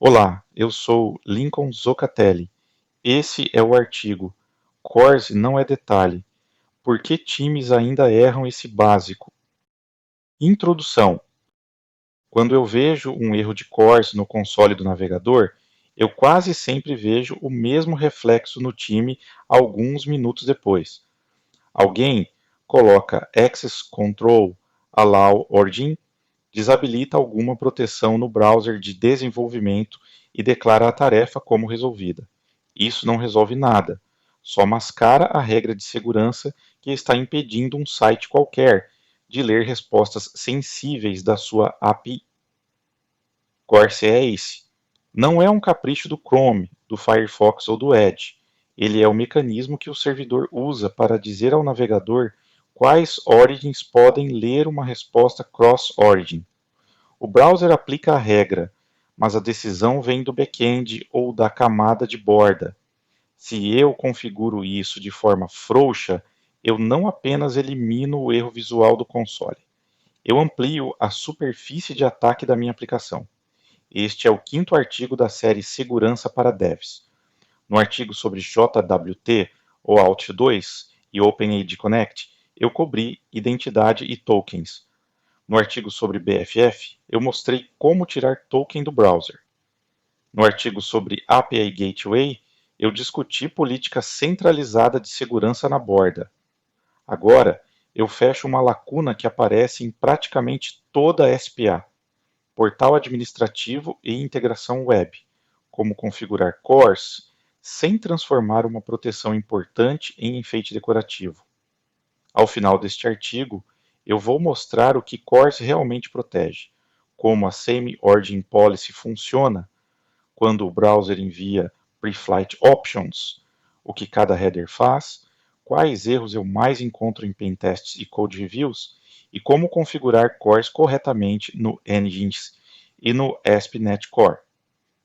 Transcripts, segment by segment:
Olá, eu sou Lincoln Zoccatelli. Esse é o artigo Corse não é detalhe. Por que times ainda erram esse básico? Introdução. Quando eu vejo um erro de Corse no console do navegador, eu quase sempre vejo o mesmo reflexo no time alguns minutos depois. Alguém coloca Access Control Allow Origin, desabilita alguma proteção no browser de desenvolvimento e declara a tarefa como resolvida. Isso não resolve nada, só mascara a regra de segurança que está impedindo um site qualquer de ler respostas sensíveis da sua API. Corse é esse. Não é um capricho do Chrome, do Firefox ou do Edge. Ele é o mecanismo que o servidor usa para dizer ao navegador quais origins podem ler uma resposta cross-origin. O browser aplica a regra, mas a decisão vem do back-end ou da camada de borda. Se eu configuro isso de forma frouxa, eu não apenas elimino o erro visual do console, eu amplio a superfície de ataque da minha aplicação. Este é o quinto artigo da série Segurança para Devs. No artigo sobre JWT, OAuth 2 e OpenAid Connect, eu cobri identidade e tokens. No artigo sobre BFF, eu mostrei como tirar token do browser. No artigo sobre API Gateway, eu discuti política centralizada de segurança na borda. Agora, eu fecho uma lacuna que aparece em praticamente toda a SPA, portal administrativo e integração web, como configurar cores sem transformar uma proteção importante em enfeite decorativo. Ao final deste artigo, eu vou mostrar o que CORS realmente protege, como a Same-Origin Policy funciona, quando o browser envia Pre-Flight Options, o que cada header faz, quais erros eu mais encontro em pentests e code reviews, e como configurar cores corretamente no Nginx e no ASP.NET Core.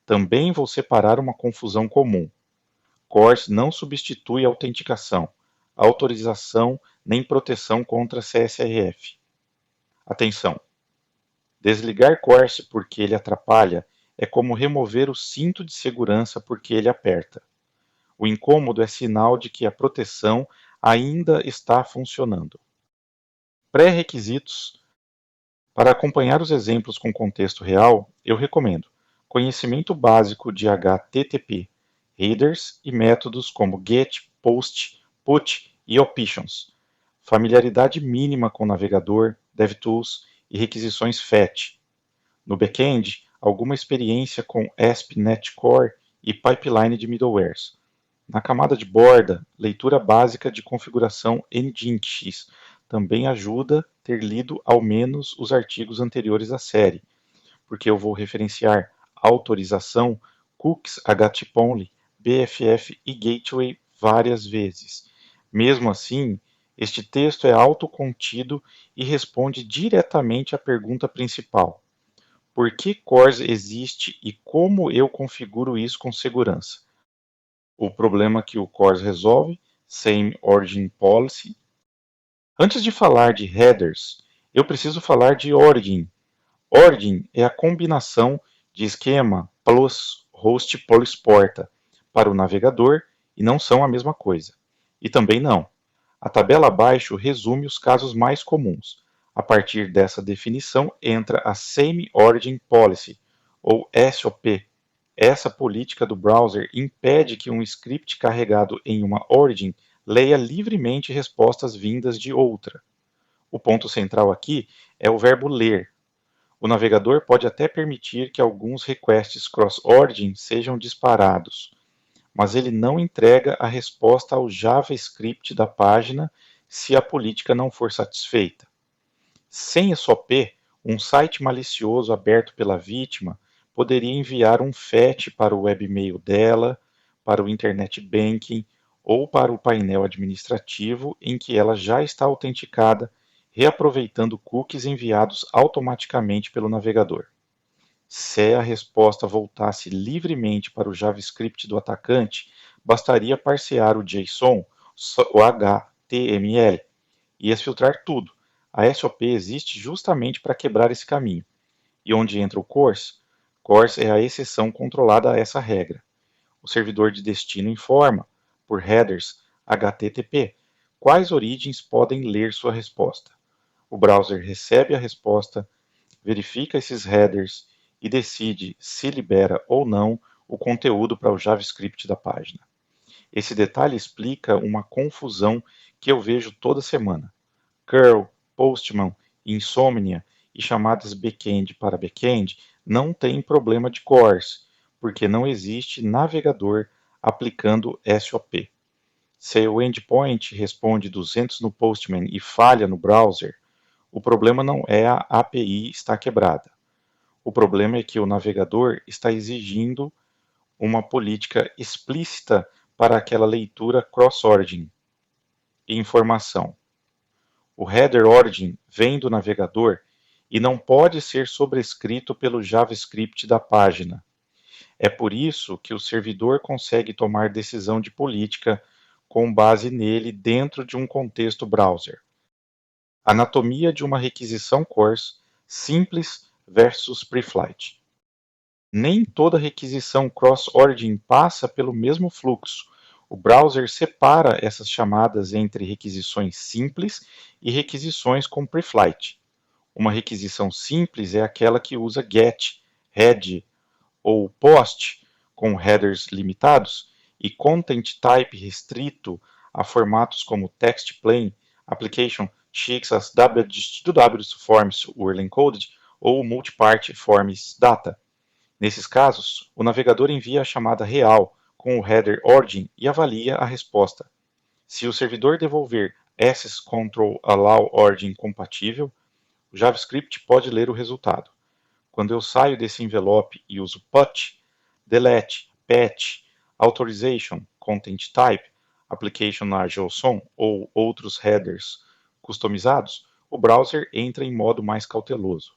Também vou separar uma confusão comum. CORS não substitui autenticação, autorização nem proteção contra CSRF. Atenção! Desligar CORS porque ele atrapalha é como remover o cinto de segurança porque ele aperta. O incômodo é sinal de que a proteção ainda está funcionando. Pré-requisitos. Para acompanhar os exemplos com contexto real, eu recomendo conhecimento básico de HTTP, headers e métodos como GET, POST, PUT e options, familiaridade mínima com navegador, DevTools e requisições FAT. No back-end, alguma experiência com ASP.NET Core e pipeline de middlewares. Na camada de borda, leitura básica de configuração Nginx também ajuda ter lido ao menos os artigos anteriores à série, porque eu vou referenciar autorização, cookies, HTTP, BFF e gateway várias vezes. Mesmo assim, este texto é autocontido e responde diretamente à pergunta principal: por que CORS existe e como eu configuro isso com segurança? O problema que o CORS resolve, Same Origin Policy. Antes de falar de headers, eu preciso falar de origin. Origin é a combinação de esquema plus host polisporta para o navegador e não são a mesma coisa. E também não. A tabela abaixo resume os casos mais comuns. A partir dessa definição entra a Same Origin Policy, ou SOP. Essa política do browser impede que um script carregado em uma origin leia livremente respostas vindas de outra. O ponto central aqui é o verbo ler. O navegador pode até permitir que alguns requests cross-origin sejam disparados, mas ele não entrega a resposta ao JavaScript da página se a política não for satisfeita. Sem SOP, um site malicioso aberto pela vítima poderia enviar um FAT para o webmail dela, para o Internet Banking ou para o painel administrativo em que ela já está autenticada, reaproveitando cookies enviados automaticamente pelo navegador. Se a resposta voltasse livremente para o JavaScript do atacante, bastaria parsear o JSON, o HTML, e exfiltrar tudo. A SOP existe justamente para quebrar esse caminho. E onde entra o CORS? CORS é a exceção controlada a essa regra. O servidor de destino informa, por headers HTTP, quais origens podem ler sua resposta. O browser recebe a resposta, verifica esses headers e decide se libera ou não o conteúdo para o JavaScript da página. Esse detalhe explica uma confusão que eu vejo toda semana. Curl, Postman, Insomnia e chamadas backend para backend não têm problema de CORS, porque não existe navegador aplicando SOP. Se o endpoint responde 200 no Postman e falha no browser, o problema não é a API estar quebrada. O problema é que o navegador está exigindo uma política explícita para aquela leitura cross-origin e informação. O header origin vem do navegador e não pode ser sobrescrito pelo JavaScript da página. É por isso que o servidor consegue tomar decisão de política com base nele dentro de um contexto browser. Anatomia de uma requisição CORS simples versus preflight. Nem toda requisição cross-origin passa pelo mesmo fluxo. O browser separa essas chamadas entre requisições simples e requisições com preflight. Uma requisição simples é aquela que usa get, head ou post com headers limitados e content type restrito a formatos como text plain, application checks WWW forms URL encoded ou multipart forms data. Nesses casos, o navegador envia a chamada real com o header origin e avalia a resposta. Se o servidor devolver access control allow origin compatível, o JavaScript pode ler o resultado. Quando eu saio desse envelope e uso put, delete, patch, authorization, content type, application JSON ou outros headers customizados, o browser entra em modo mais cauteloso.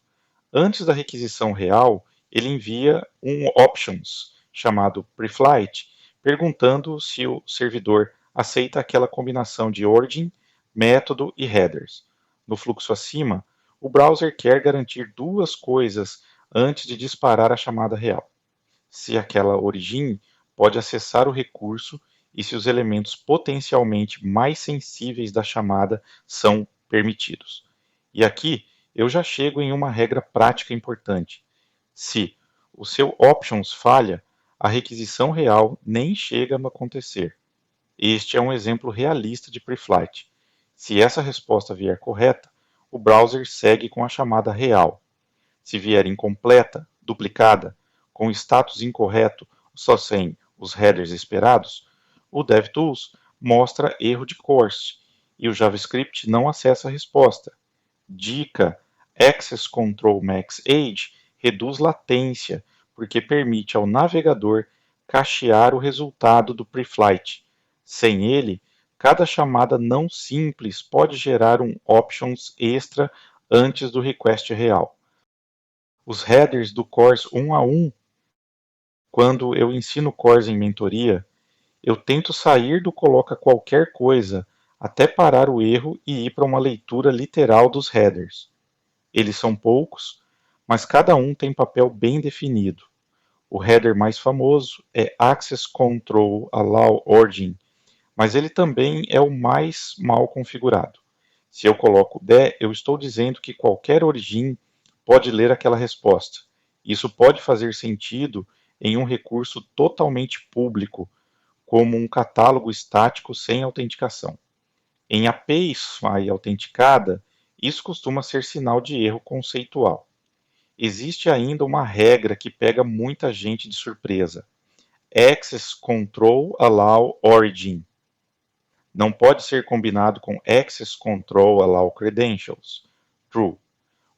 Antes da requisição real, ele envia um options chamado preflight, perguntando se o servidor aceita aquela combinação de origin, método e headers. No fluxo acima, o browser quer garantir duas coisas antes de disparar a chamada real. Se aquela origin pode acessar o recurso e se os elementos potencialmente mais sensíveis da chamada são permitidos. E aqui eu já chego em uma regra prática importante. Se o seu options falha, a requisição real nem chega a acontecer. Este é um exemplo realista de preflight. Se essa resposta vier correta, o browser segue com a chamada real. Se vier incompleta, duplicada, com status incorreto, só sem os headers esperados, o DevTools mostra erro de CORS e o JavaScript não acessa a resposta. Dica: Access Control Max Age reduz latência, porque permite ao navegador cachear o resultado do preflight. Sem ele, cada chamada não simples pode gerar um options extra antes do request real. Os headers do CORS 1 a 1, quando eu ensino CORS em mentoria, eu tento sair do coloca qualquer coisa até parar o erro e ir para uma leitura literal dos headers. Eles são poucos, mas cada um tem papel bem definido. O header mais famoso é Access Control Allow Origin, mas ele também é o mais mal configurado. Se eu coloco DE, eu estou dizendo que qualquer origin pode ler aquela resposta. Isso pode fazer sentido em um recurso totalmente público, como um catálogo estático sem autenticação. Em API autenticada, isso costuma ser sinal de erro conceitual. Existe ainda uma regra que pega muita gente de surpresa. Access Control Allow Origin. Não pode ser combinado com Access Control Allow Credentials. True.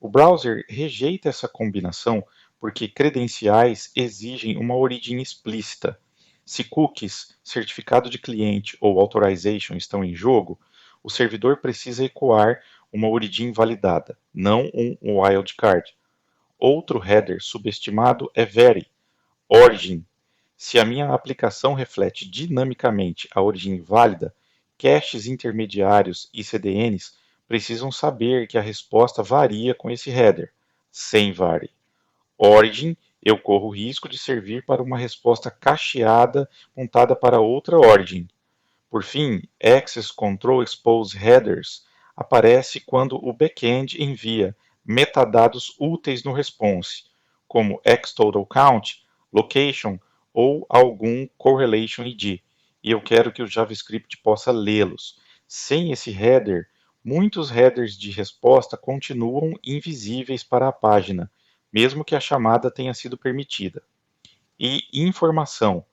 O browser rejeita essa combinação porque credenciais exigem uma origem explícita. Se cookies, certificado de cliente ou authorization estão em jogo, o servidor precisa ecoar uma origin validada, não um wildcard. Outro header subestimado é Vary, origin. Se a minha aplicação reflete dinamicamente a origem válida, caches intermediários e CDNs precisam saber que a resposta varia com esse header, sem vary. Origin Eu corro o risco de servir para uma resposta cacheada montada para outra ordem. Por fim, Access Control Expose Headers aparece quando o back-end envia metadados úteis no response, como xTotalCount, Location ou algum Correlation ID, e eu quero que o JavaScript possa lê-los. Sem esse header, muitos headers de resposta continuam invisíveis para a página, mesmo que a chamada tenha sido permitida. E informação.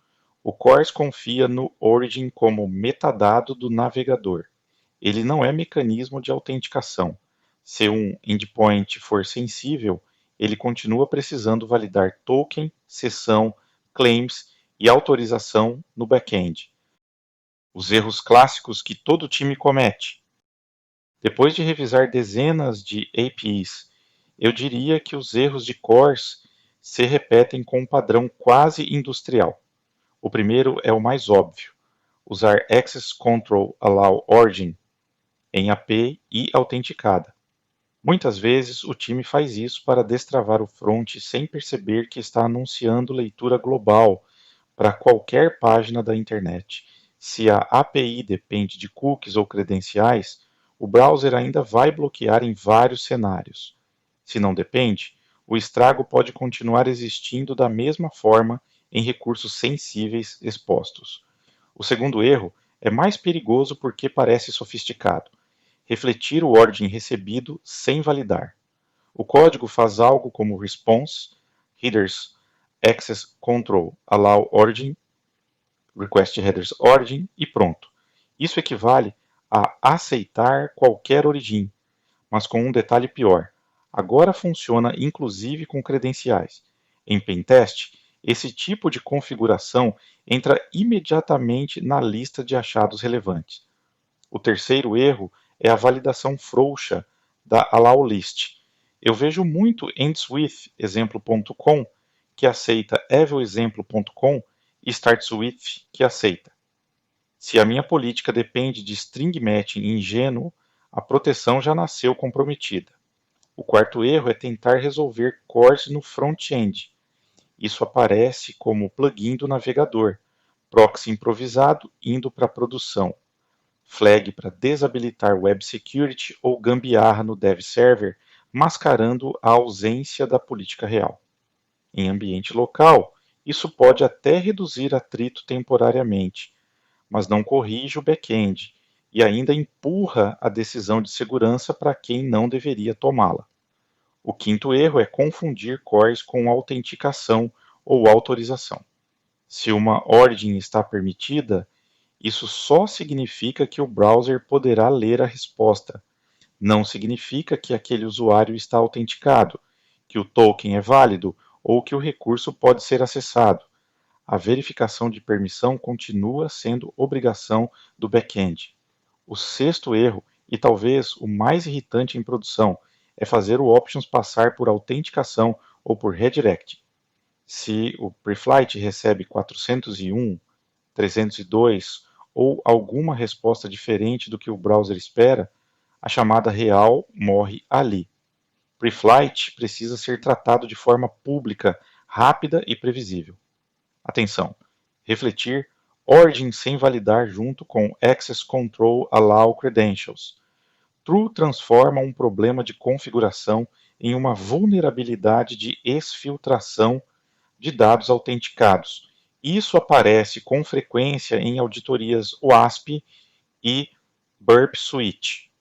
O CORS confia no origin como metadado do navegador. Ele não é mecanismo de autenticação. Se um endpoint for sensível, ele continua precisando validar token, sessão, claims e autorização no back-end. Os erros clássicos que todo time comete. Depois de revisar dezenas de APIs, eu diria que os erros de CORS se repetem com um padrão quase industrial. O primeiro é o mais óbvio: usar Access Control Allow Origin em API autenticada. Muitas vezes o time faz isso para destravar o front sem perceber que está anunciando leitura global para qualquer página da internet. Se a API depende de cookies ou credenciais, o browser ainda vai bloquear em vários cenários. Se não depende, o estrago pode continuar existindo da mesma forma em recursos sensíveis expostos. O segundo erro é mais perigoso porque parece sofisticado: refletir o ordem recebido sem validar. O código faz algo como response, headers, access control, allow origin, request headers origin e pronto. Isso equivale a aceitar qualquer origin, mas com um detalhe pior: agora funciona inclusive com credenciais. Em pentest, esse tipo de configuração entra imediatamente na lista de achados relevantes. O terceiro erro é a validação frouxa da allow list. Eu vejo muito endsWith-exemplo.com que aceita evilexemplo.com e startsWith que aceita. Se a minha política depende de string matching ingênuo, a proteção já nasceu comprometida. O quarto erro é tentar resolver CORS no front-end. Isso aparece como plugin do navegador, proxy improvisado indo para a produção, flag para desabilitar web security ou gambiarra no dev server, mascarando a ausência da política real. Em ambiente local, isso pode até reduzir atrito temporariamente, mas não corrige o back-end e ainda empurra a decisão de segurança para quem não deveria tomá-la. O quinto erro é confundir CORS com autenticação ou autorização. Se uma ordem está permitida, isso só significa que o browser poderá ler a resposta. Não significa que aquele usuário está autenticado, que o token é válido ou que o recurso pode ser acessado. A verificação de permissão continua sendo obrigação do back-end. O sexto erro, e talvez o mais irritante em produção, é fazer o options passar por autenticação ou por redirect. Se o preflight recebe 401, 302 ou alguma resposta diferente do que o browser espera, a chamada real morre ali. Preflight precisa ser tratado de forma pública, rápida e previsível. Atenção! Refletir origin sem validar junto com Access Control Allow Credentials. True transforma um problema de configuração em uma vulnerabilidade de exfiltração de dados autenticados. Isso aparece com frequência em auditorias OASP e Burp Suite.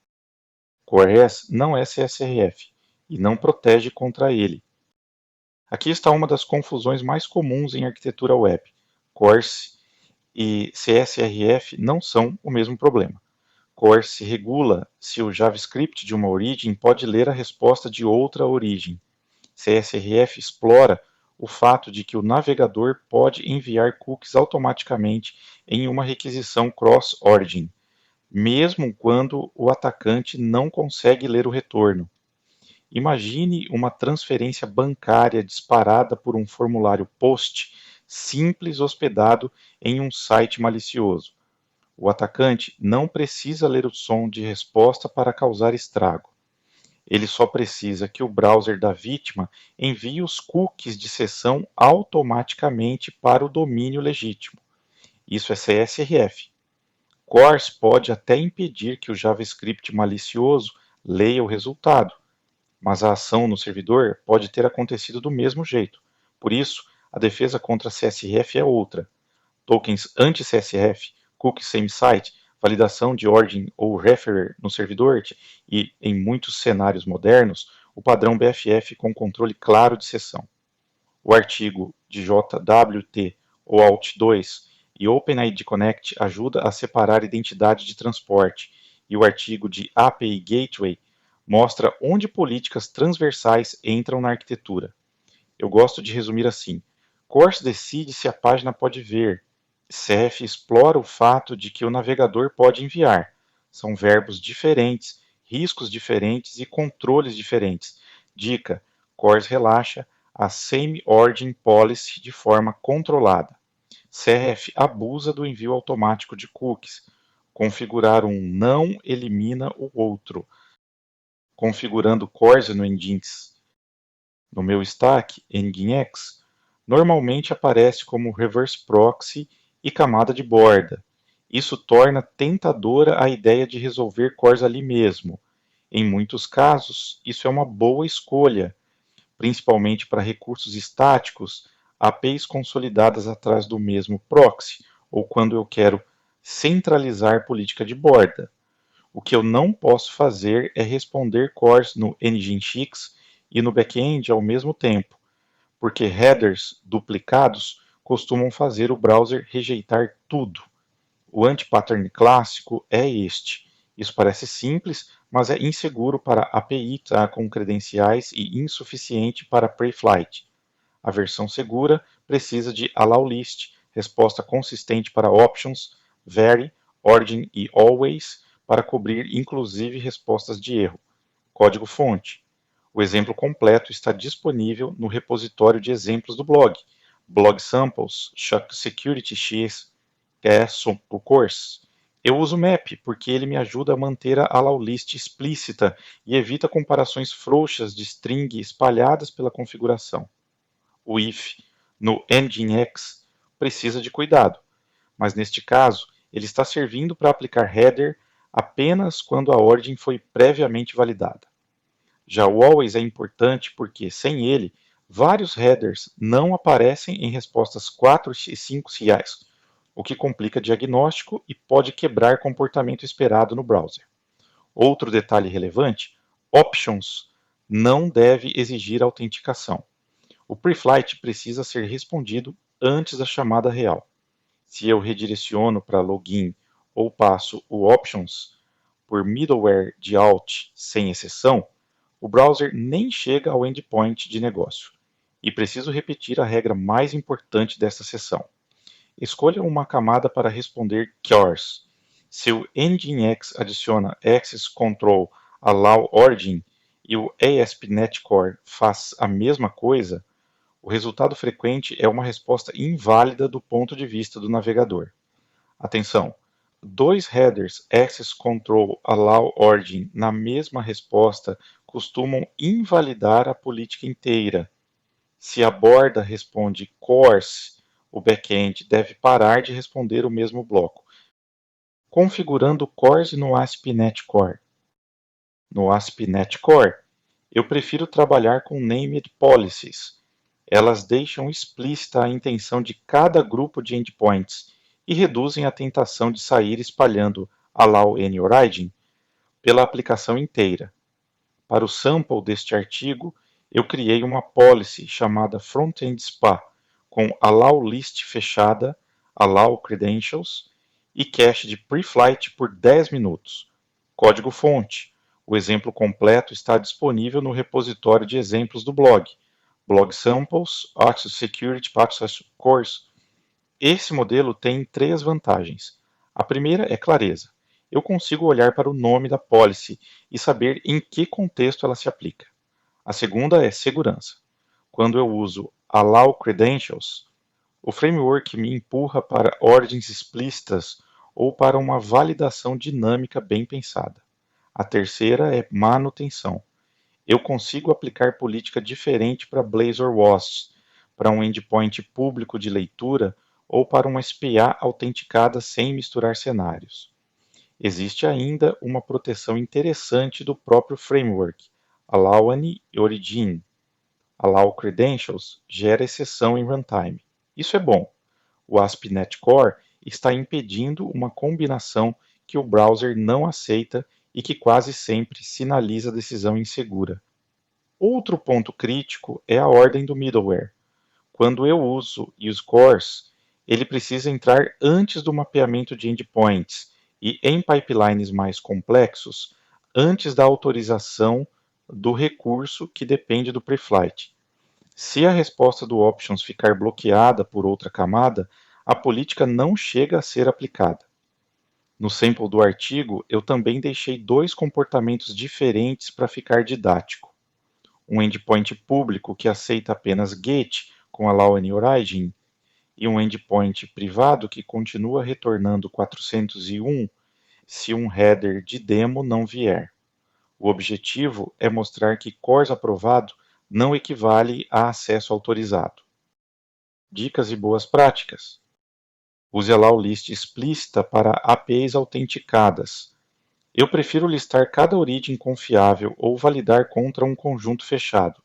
CORS não é CSRF e não protege contra ele. Aqui está uma das confusões mais comuns em arquitetura web. CORS e CSRF não são o mesmo problema. CORS regula se o JavaScript de uma origem pode ler a resposta de outra origem. CSRF explora o fato de que o navegador pode enviar cookies automaticamente em uma requisição cross-origin, mesmo quando o atacante não consegue ler o retorno. Imagine uma transferência bancária disparada por um formulário POST simples hospedado em um site malicioso. O atacante não precisa ler o som de resposta para causar estrago. Ele só precisa que o browser da vítima envie os cookies de sessão automaticamente para o domínio legítimo. Isso é CSRF. CORS pode até impedir que o JavaScript malicioso leia o resultado, mas a ação no servidor pode ter acontecido do mesmo jeito. Por isso, a defesa contra CSRF é outra. Tokens anti-CSRF, cookie same site, validação de origin ou referer no servidor e, em muitos cenários modernos, o padrão BFF com controle claro de sessão. O artigo de JWT ou ALT2 e OpenID Connect ajuda a separar identidade de transporte, e o artigo de API Gateway mostra onde políticas transversais entram na arquitetura. Eu gosto de resumir assim: CORS decide se a página pode ver, CF explora o fato de que o navegador pode enviar. São verbos diferentes, riscos diferentes e controles diferentes. Dica: CORS relaxa a Same Origin Policy de forma controlada. CF abusa do envio automático de cookies. Configurar um não elimina o outro. Configurando CORS no Nginx. No meu stack, Nginx, normalmente aparece como reverse proxy e camada de borda. Isso torna tentadora a ideia de resolver CORS ali mesmo. Em muitos casos, isso é uma boa escolha, principalmente para recursos estáticos, APIs consolidadas atrás do mesmo proxy, ou quando eu quero centralizar política de borda. O que eu não posso fazer é responder CORS no Nginx e no back-end ao mesmo tempo, porque headers duplicados costumam fazer o browser rejeitar tudo. O anti-pattern clássico é este. Isso parece simples, mas é inseguro para API com credenciais e insuficiente para pre-flight. A versão segura precisa de allow list, resposta consistente para options, vary, origin e always, para cobrir inclusive respostas de erro. Código-fonte. O exemplo completo está disponível no repositório de exemplos do blog, Blog Samples, Security X, o course. Eu uso map porque ele me ajuda a manter a allow list explícita e evita comparações frouxas de string espalhadas pela configuração. O if no Nginx precisa de cuidado, mas neste caso ele está servindo para aplicar header apenas quando a ordem foi previamente validada. Já o always é importante porque, sem ele, vários headers não aparecem em respostas 4 e 5 CIs, o que complica diagnóstico e pode quebrar comportamento esperado no browser. Outro detalhe relevante: options não deve exigir autenticação. O preflight precisa ser respondido antes da chamada real. Se eu redireciono para login ou passo o options por middleware de alt sem exceção, o browser nem chega ao endpoint de negócio. E preciso repetir a regra mais importante desta seção. Escolha uma camada para responder CORS. Se o Nginx adiciona Access Control Allow Origin e o ASP.NET Core faz a mesma coisa, o resultado frequente é uma resposta inválida do ponto de vista do navegador. Atenção! Dois headers Access Control Allow Origin na mesma resposta costumam invalidar a política inteira. Se a borda responde CORS, o back-end deve parar de responder o mesmo bloco. Configurando CORS no ASP.NET Core. No ASP.NET Core, eu prefiro trabalhar com Named Policies. Elas deixam explícita a intenção de cada grupo de endpoints e reduzem a tentação de sair espalhando Allow Any Origin pela aplicação inteira. Para o sample deste artigo, eu criei uma policy chamada Frontend SPA, com Allow List fechada, Allow Credentials e cache de preflight por 10 minutos. Código-fonte. O exemplo completo está disponível no repositório de exemplos do blog, Blog Samples, Access Security, Access Course. Esse modelo tem 3 vantagens. A primeira é clareza. Eu consigo olhar para o nome da policy e saber em que contexto ela se aplica. A segunda é segurança. Quando eu uso Allow Credentials, o framework me empurra para ordens explícitas ou para uma validação dinâmica bem pensada. A terceira é manutenção. Eu consigo aplicar política diferente para Blazor WASP, para um endpoint público de leitura ou para uma SPA autenticada sem misturar cenários. Existe ainda uma proteção interessante do próprio framework, Allow-Any Origin. Allow Credentials gera exceção em runtime. Isso é bom. O ASP.NET Core está impedindo uma combinação que o browser não aceita e que quase sempre sinaliza decisão insegura. Outro ponto crítico é a ordem do middleware. Quando eu uso useCores, ele precisa entrar antes do mapeamento de endpoints e em pipelines mais complexos, antes da autorização do recurso que depende do preflight. Se a resposta do options ficar bloqueada por outra camada, a política não chega a ser aplicada. No sample do artigo, eu também deixei dois comportamentos diferentes para ficar didático. Um endpoint público que aceita apenas GET com Allow Any Origin e um endpoint privado que continua retornando 401 se um header de demo não vier. O objetivo é mostrar que CORS aprovado não equivale a acesso autorizado. Dicas e boas práticas. Use a allow list explícita para APIs autenticadas. Eu prefiro listar cada origem confiável ou validar contra um conjunto fechado.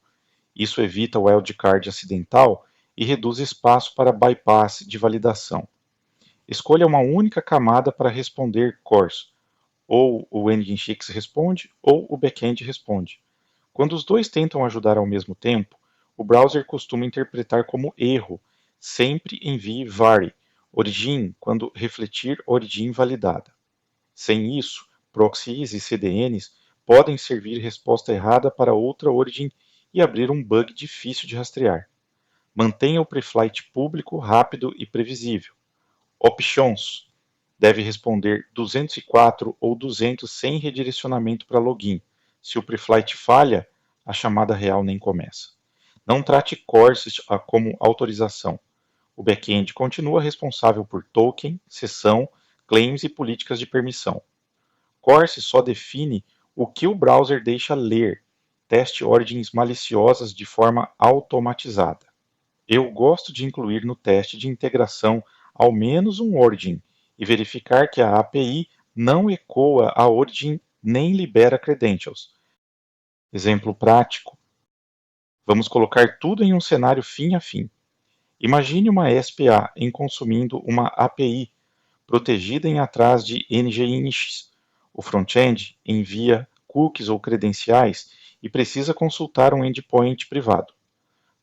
Isso evita o wildcard acidental e reduz espaço para bypass de validação. Escolha uma única camada para responder CORS. Ou o Nginx responde, ou o backend responde. Quando os dois tentam ajudar ao mesmo tempo, o browser costuma interpretar como erro. Sempre envie vary origin quando refletir origin validada. Sem isso, proxies e CDNs podem servir resposta errada para outra origin e abrir um bug difícil de rastrear. Mantenha o preflight público rápido e previsível. Options deve responder 204 ou 200 sem redirecionamento para login. Se o preflight falha, a chamada real nem começa. Não trate CORS como autorização. O back-end continua responsável por token, sessão, claims e políticas de permissão. CORS só define o que o browser deixa ler, teste origins maliciosas de forma automatizada. Eu gosto de incluir no teste de integração ao menos um origin e verificar que a API não ecoa a origin nem libera credentials. Exemplo prático. Vamos colocar tudo em um cenário fim a fim. Imagine uma SPA em consumindo uma API protegida em atrás de NGINX. O front-end envia cookies ou credenciais e precisa consultar um endpoint privado.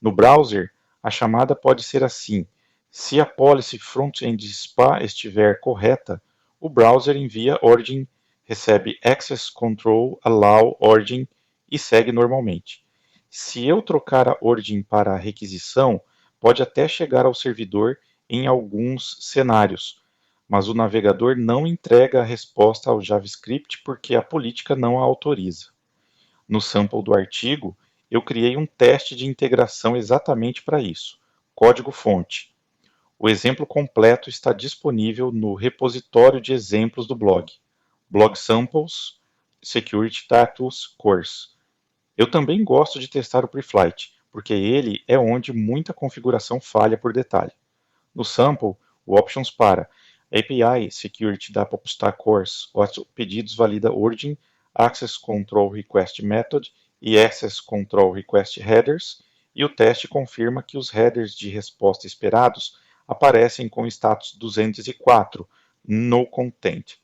No browser, a chamada pode ser assim: se a policy front-end SPA estiver correta, o browser envia origin, recebe access control allow origin e segue normalmente. Se eu trocar a origin para a requisição, pode até chegar ao servidor em alguns cenários, mas o navegador não entrega a resposta ao JavaScript porque a política não a autoriza. No sample do artigo, eu criei um teste de integração exatamente para isso, código-fonte. O exemplo completo está disponível no repositório de exemplos do blog, Blog Samples Security Status Course. Eu também gosto de testar o preflight, porque ele é onde muita configuração falha por detalhe. No sample, o options para API Security da Popstar Course, os pedidos valida origin, Access Control Request Method e Access Control Request Headers, e o teste confirma que os headers de resposta esperados aparecem com status 204, no content.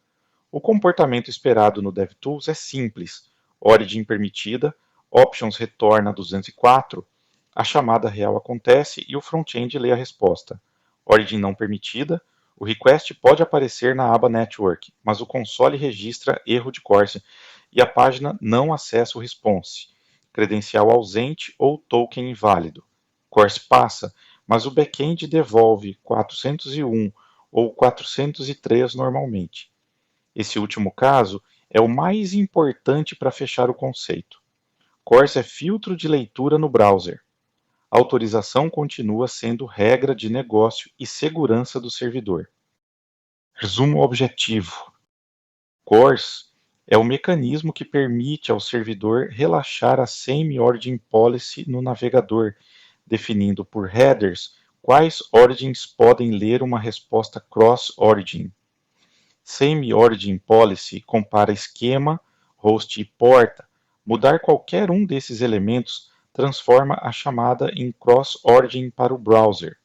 O comportamento esperado no DevTools é simples: origin permitida, options retorna 204, a chamada real acontece e o front-end lê a resposta. Origin não permitida, o request pode aparecer na aba Network, mas o console registra erro de CORS e a página não acessa o response, credencial ausente ou token inválido. CORS passa, mas o back-end devolve 401 ou 403 normalmente. Esse último caso é o mais importante para fechar o conceito. CORS é filtro de leitura no browser. Autorização continua sendo regra de negócio e segurança do servidor. Resumo objetivo. CORS É o mecanismo que permite ao servidor relaxar a Same-Origin Policy no navegador, definindo por headers quais origins podem ler uma resposta cross-origin. Same-Origin Policy compara esquema, host e porta. Mudar qualquer um desses elementos transforma a chamada em cross-origin para o browser.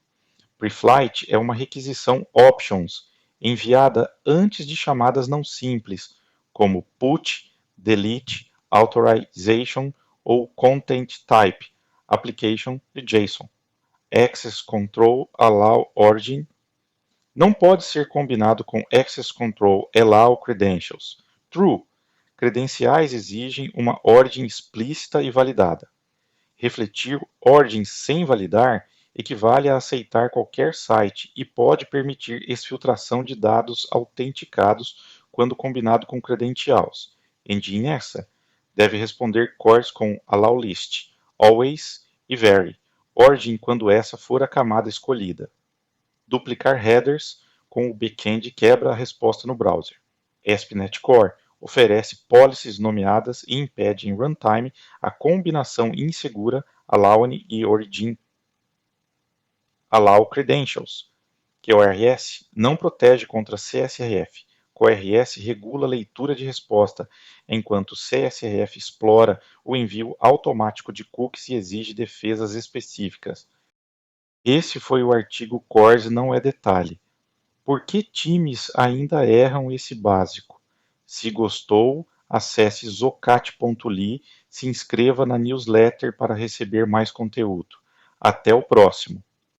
Preflight é uma requisição options enviada antes de chamadas não simples, como put, delete, authorization ou content type, application e JSON. Access control allow origin não pode ser combinado com access control allow credentials. True. Credenciais exigem uma ordem explícita e validada. Refletir ordem sem validar equivale a aceitar qualquer site e pode permitir exfiltração de dados autenticados quando combinado com credencials. Engine essa deve responder cores com allow list, always e vary, ordem quando essa for a camada escolhida. Duplicar headers com o backend quebra a resposta no browser. ASP.NET Core oferece policies nomeadas e impede em runtime a combinação insegura allowing e origin allow credentials. QRS não protege contra CSRF. QRS regula a leitura de resposta, enquanto CSRF explora o envio automático de cookies e exige defesas específicas. Esse foi o artigo CORS não é detalhe. Por que times ainda erram esse básico? Se gostou, acesse zocat.ly, se inscreva na newsletter para receber mais conteúdo. Até o próximo!